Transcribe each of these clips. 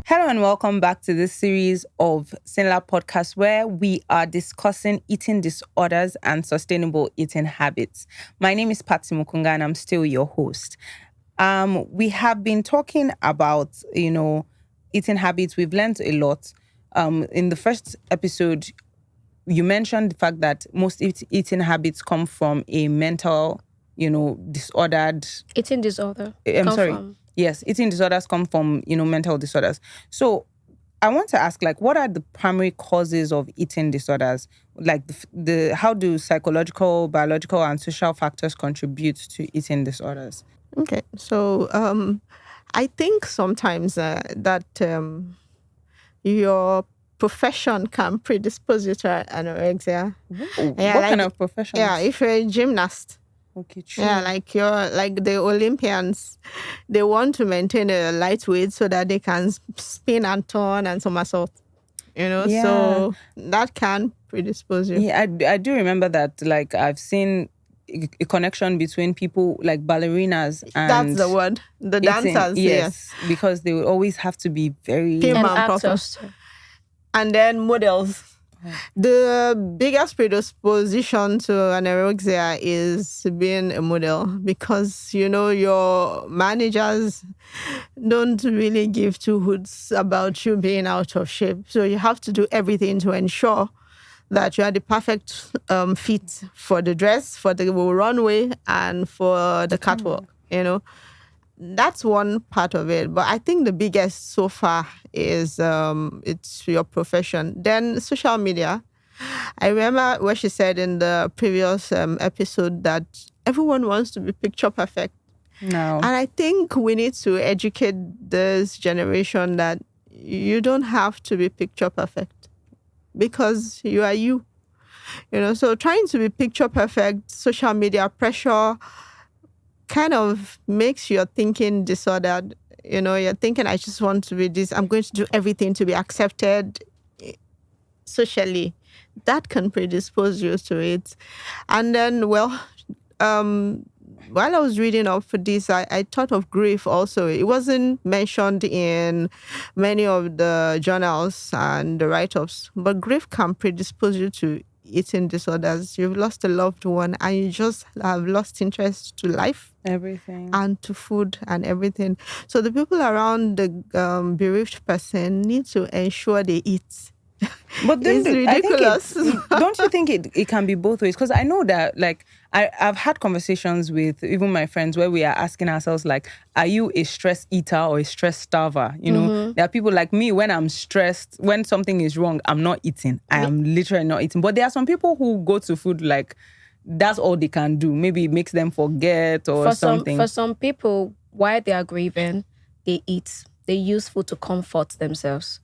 Hello and welcome back to this series of Synlab podcasts where we are discussing eating disorders and sustainable eating habits. My name is Patsy Mokunga and I'm still your host. We have been talking about, eating habits. We've learned a lot. In the first episode, you mentioned the fact that most eating habits come from a mental, disordered... Eating disorder. Yes, eating disorders come from, mental disorders. So I want to ask, what are the primary causes of eating disorders? Like how do psychological, biological, and social factors contribute to eating disorders? Okay, so I think sometimes that your profession can predispose you to anorexia. What kind of profession? Yeah, if you're a gymnast. Okay, true. Yeah, like the Olympians, they want to maintain a light weight so that they can spin and turn and somersault. So that can predispose you. Yeah, I do remember that. I've seen a connection between people like ballerinas and... That's the word. The eating, dancers, yes. Because they will always have to be very... And actors. And then models. The biggest predisposition to anorexia is being a model because, your managers don't really give two hoots about you being out of shape. So you have to do everything to ensure that you are the perfect fit for the dress, for the runway, and for the catwalk, That's one part of it. But I think the biggest so far is it's your profession. Then social media. I remember what she said in the previous episode that everyone wants to be picture perfect. No. And I think we need to educate this generation that you don't have to be picture perfect because you are you. So trying to be picture perfect, social media pressure, kind of makes your thinking disordered. You're thinking, I just want to be this. I'm going to do everything to be accepted socially. That can predispose you to it. And then, while I was reading up for this, I thought of grief also. It wasn't mentioned in many of the journals and the write-ups, but grief can predispose you to eating disorders. You've lost a loved one and you just have lost interest to life, everything, and to food and everything. So the people around the bereaved person need to ensure they eat. But then it's ridiculous. Don't you think it can be both ways? Because I know that I've had conversations with even my friends where we are asking ourselves are you a stress eater or a stress starver? There are people like me, when I'm stressed, when something is wrong, I'm not eating. I am literally not eating. But there are some people who go to food that's all they can do. Maybe it makes them forget or something. For some people, while they are grieving, they eat. They use food to comfort themselves,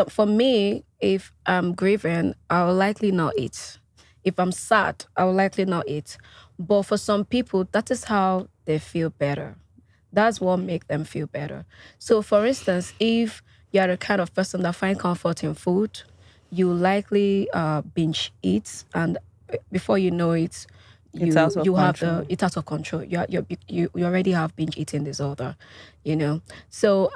For me, if I'm grieving, I will likely not eat. If I'm sad, I will likely not eat. But for some people, that is how they feel better. That's what makes them feel better. So, for instance, if you're the kind of person that finds comfort in food, you likely binge eat, and before you know it, it's out of control. You already have binge eating disorder, So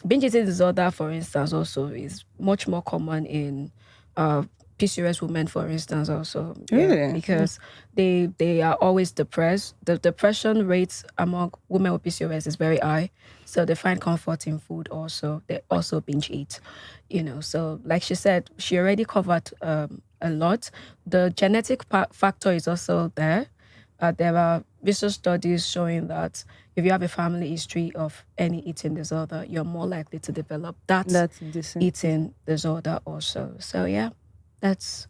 binge eating disorder, for instance, also is much more common in PCOS women, for instance, also. Really? Because they are always depressed. The depression rates among women with PCOS is very high. So they find comfort in food also. They also binge eat, So like she said, she already covered a lot. The genetic factor is also there. There are research studies showing that if you have a family history of any eating disorder, you're more likely to develop that eating disorder also. So that's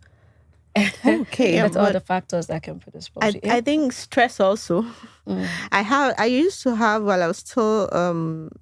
okay. That's all the factors that can predispose. I think stress also. I used to have, while I was still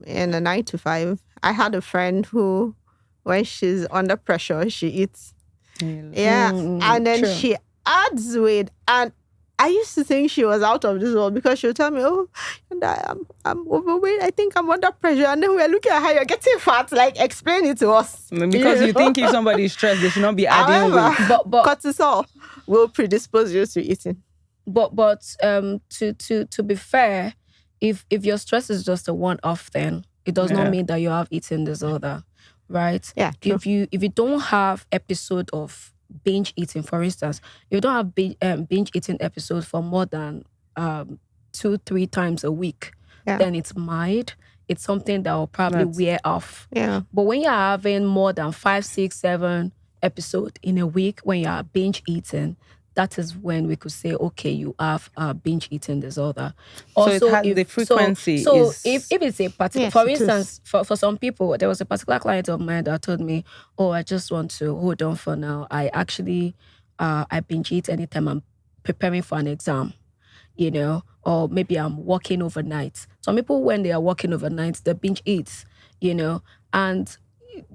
in a 9 to 5, I had a friend who, when she's under pressure, she eats. Yeah. And then she adds weight, and I used to think she was out of this world because she would tell me, I'm overweight. I think I'm under pressure. And then we're looking at how you're getting fat. Explain it to us. Because you think if somebody is stressed, they should not be adding weight. But cortisol will predispose you to eating. But to be fair, if your stress is just a one-off thing, it does not mean that you have eating disorder, right? Yeah, true. If you don't have episode of binge eating, for instance, if you don't have binge eating episodes for more than 2-3 times a week, then it's mild. It's something that will probably wear off. Yeah. But when you're having more than 5, 6, 7 episodes in a week, when you're binge eating, that is when we could say, okay, you have a binge eating disorder. Also, so it has the frequency. So if it's a particular, for instance, is. for some people, there was a particular client of mine that told me, oh, I just want to hold on for now. I actually, I binge eat anytime I'm preparing for an exam, you know, or maybe I'm working overnight. Some people, when they are working overnight, they binge eat, you know, and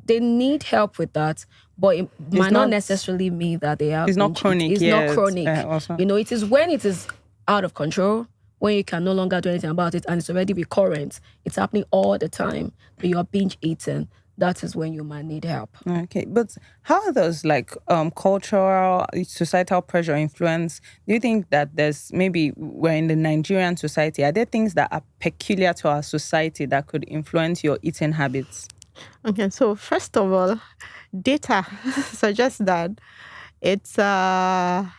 they need help with that, but it might not necessarily mean that they have. It's not chronic. It's not chronic. Also. You know, it is when it is out of control, when you can no longer do anything about it, and it's already recurrent. It's happening all the time. But you're binge eating. That is when you might need help. Okay, but how does cultural, societal pressure influence? Do you think that there's maybe we're in the Nigerian society? Are there things that are peculiar to our society that could influence your eating habits? Okay, so first of all, data suggests that it's I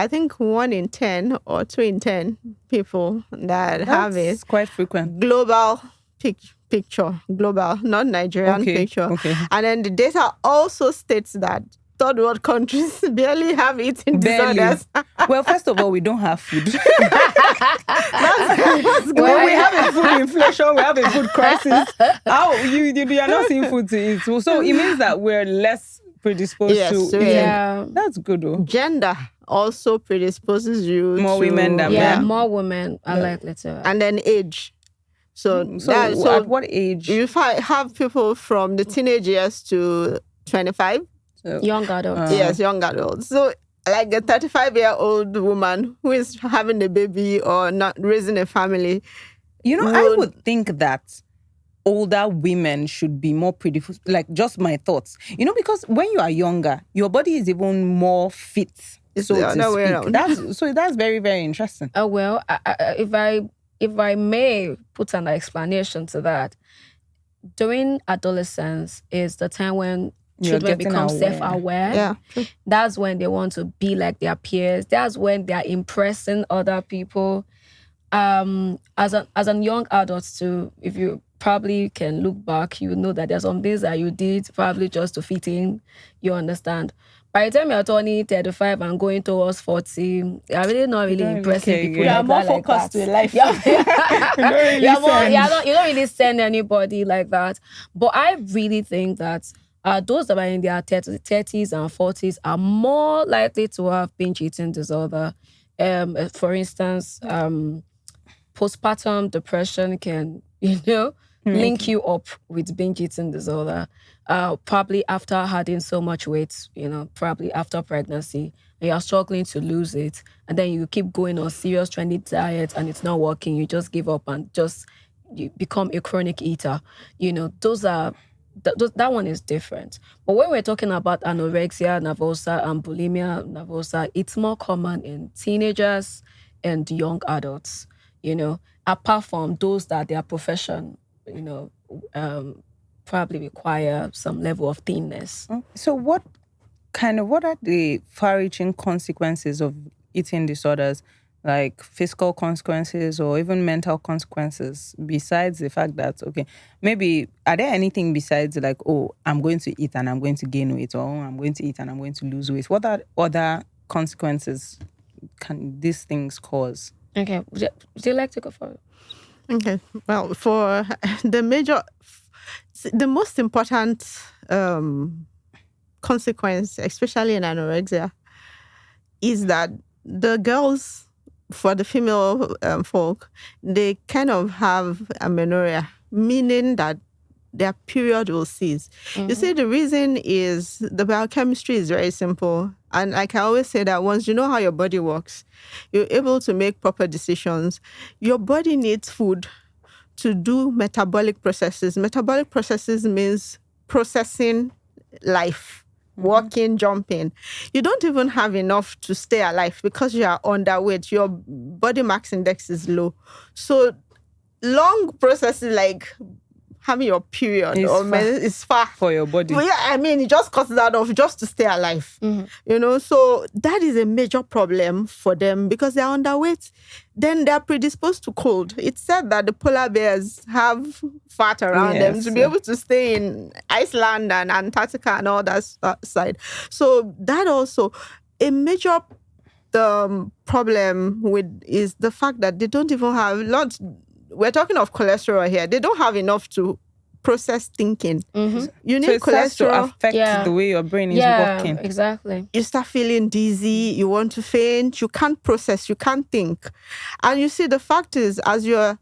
think 1 in 10 or 2 in 10 people that have it. It's quite frequent. Global picture, global, not Nigerian picture. Okay. And then the data also states that third world countries barely have eating disorders. Well, first of all, we don't have food. That's Well, we have a food inflation, we have a food crisis. How you are not seeing food to eat. So it means that we're less predisposed to eating. Yeah. That's good though. Gender also predisposes you more to women than men. More women are likely to. And then age. So at what age? You have people from the teenage years to 25. Young adults. Yes, young adults. So like a 35-year-old woman who is having a baby or not raising a family. You know, I would think that older women should be more predisposed, like just my thoughts. You know, because when you are younger, your body is even more fit. It's so the to other way speak. around. That's very, very interesting. Well, if I may put an explanation to that, during adolescence is the time when children become self-aware. Yeah. That's when they want to be like their peers. That's when they are impressing other people. As an young adult too, if you probably can look back, you know that there's some things that you did probably just to fit in. You understand? By the time you're turning 35 and going towards 40, you're really not really impressing people. You're more focused to life. You don't really send anybody like that. But I really think that those that are in their 30s and 40s are more likely to have binge eating disorder. For instance, postpartum depression can, link you up with binge eating disorder. Probably after adding so much weight, probably after pregnancy, and you're struggling to lose it, and then you keep going on serious trendy diets and it's not working, you just give up and you become a chronic eater. That one is different. But when we're talking about anorexia nervosa and bulimia nervosa, it's more common in teenagers and young adults, apart from those that their profession, probably require some level of thinness. So what are the far-reaching consequences of eating disorders, like physical consequences or even mental consequences, besides the fact that, maybe are there anything besides like, I'm going to eat and I'm going to gain weight, or I'm going to eat and I'm going to lose weight? What are other consequences can these things cause? Okay, would you like to go for it? Okay, well, for the most important consequence, especially in anorexia, is that the girls, for the female folk, they kind of have amenorrhea, meaning that their period will cease. Mm-hmm. You see, the reason is the biochemistry is very simple. And like I always say that once you know how your body works, you're able to make proper decisions. Your body needs food to do metabolic processes. Metabolic processes means processing life, walking, jumping. You don't even have enough to stay alive because you are underweight. Your body mass index is low. So long processes like having your period is far for your body. But yeah, I mean, it just cuts that off just to stay alive. So that is a major problem for them because they're underweight. Then they're predisposed to cold. It's said that the polar bears have fat around them to be able to stay in Iceland and Antarctica and all that side. So that also, a major problem is the fact that they don't even have lots. We're talking of cholesterol here. They don't have enough to process thinking. You need cholesterol to affect the way your brain is working. Exactly. You start feeling dizzy. You want to faint. You can't process. You can't think. And you see, the fact is, as your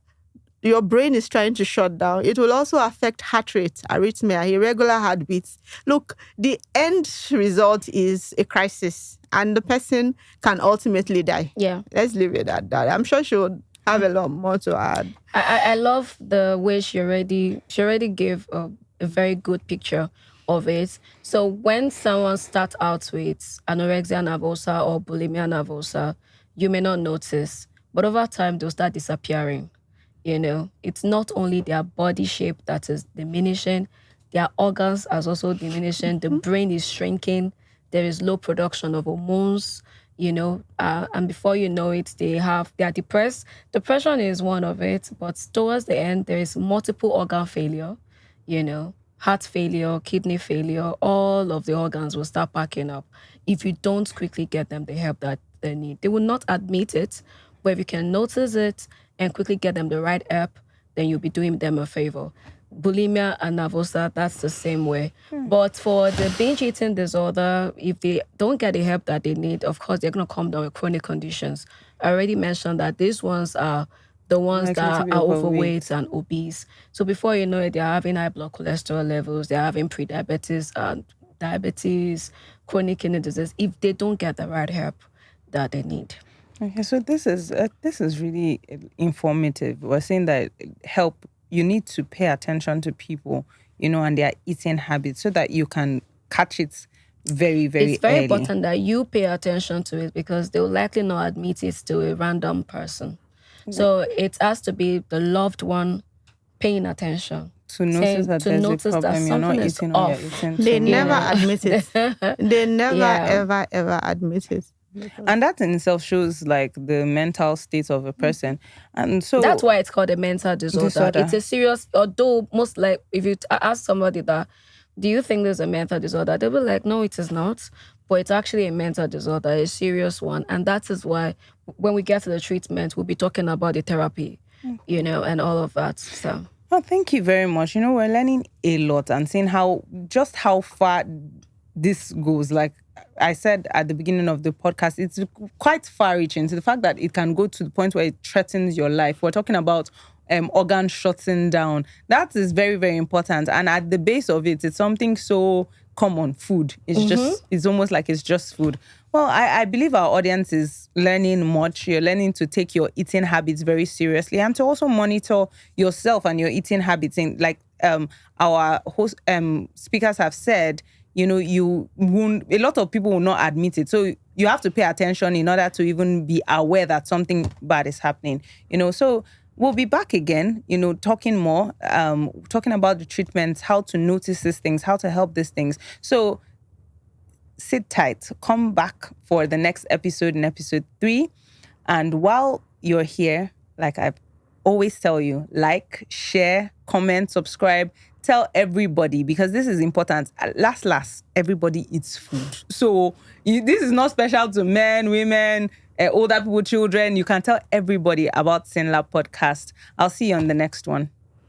brain is trying to shut down, it will also affect heart rate, arrhythmia, irregular heartbeats. Look, the end result is a crisis, and the person can ultimately die. Yeah. Let's leave it at that. I'm sure she would have a lot more to add. I love the way she already gave a very good picture of it. So when someone starts out with anorexia nervosa or bulimia nervosa, you may not notice, but over time they'll start disappearing. It's not only their body shape that is diminishing, their organs are also diminishing. The brain is shrinking. There is low production of hormones. And before you know it, they are depressed. Depression is one of it, but towards the end, there is multiple organ failure, heart failure, kidney failure. All of the organs will start packing up if you don't quickly get them the help that they need. They will not admit it, but if you can notice it and quickly get them the right help, then you'll be doing them a favor. Bulimia and nervosa, that's the same way. But for the binge eating disorder, if they don't get the help that they need, of course, they're going to come down with chronic conditions. I already mentioned that these ones are the ones that are overweight and obese. So before you know it, they're having high blood cholesterol levels, they're having prediabetes, diabetes, chronic kidney disease, if they don't get the right help that they need. Okay, so this is really informative. We're saying that you need to pay attention to people, and their eating habits so that you can catch it very, very early. It's very important that you pay attention to it because they'll likely not admit it to a random person. So it has to be the loved one paying attention. To notice that there's a problem, you're not eating or you're eating. They never admit it. They never, ever admit it. And that in itself shows like the mental state of a person. And so that's why it's called a mental disorder. It's a serious, although most like if you ask somebody that, do you think there's a mental disorder? They'll be like, no, it is not. But it's actually a mental disorder, a serious one. And that is why when we get to the treatment, we'll be talking about the therapy, and all of that. So. Well, thank you very much. We're learning a lot and seeing how far this goes. Like I said at the beginning of the podcast, it's quite far-reaching to the fact that it can go to the point where it threatens your life. We're talking about organ shutting down. That is very, very important. And at the base of it, it's something so common, food. It's almost like it's just food. Well, I believe our audience is learning much. You're learning to take your eating habits very seriously and to also monitor yourself and your eating habits. And like our host speakers have said, you won't, a lot of people will not admit it. So you have to pay attention in order to even be aware that something bad is happening. So we'll be back again, talking more, talking about the treatments, how to notice these things, how to help these things. So sit tight, come back for the next episode in episode 3. And while you're here, like I always tell you, like, share, comment, subscribe, tell everybody, because this is important. Last, everybody eats food. So this is not special to men, women, older people, children. You can tell everybody about Synlab podcast. I'll see you on the next one.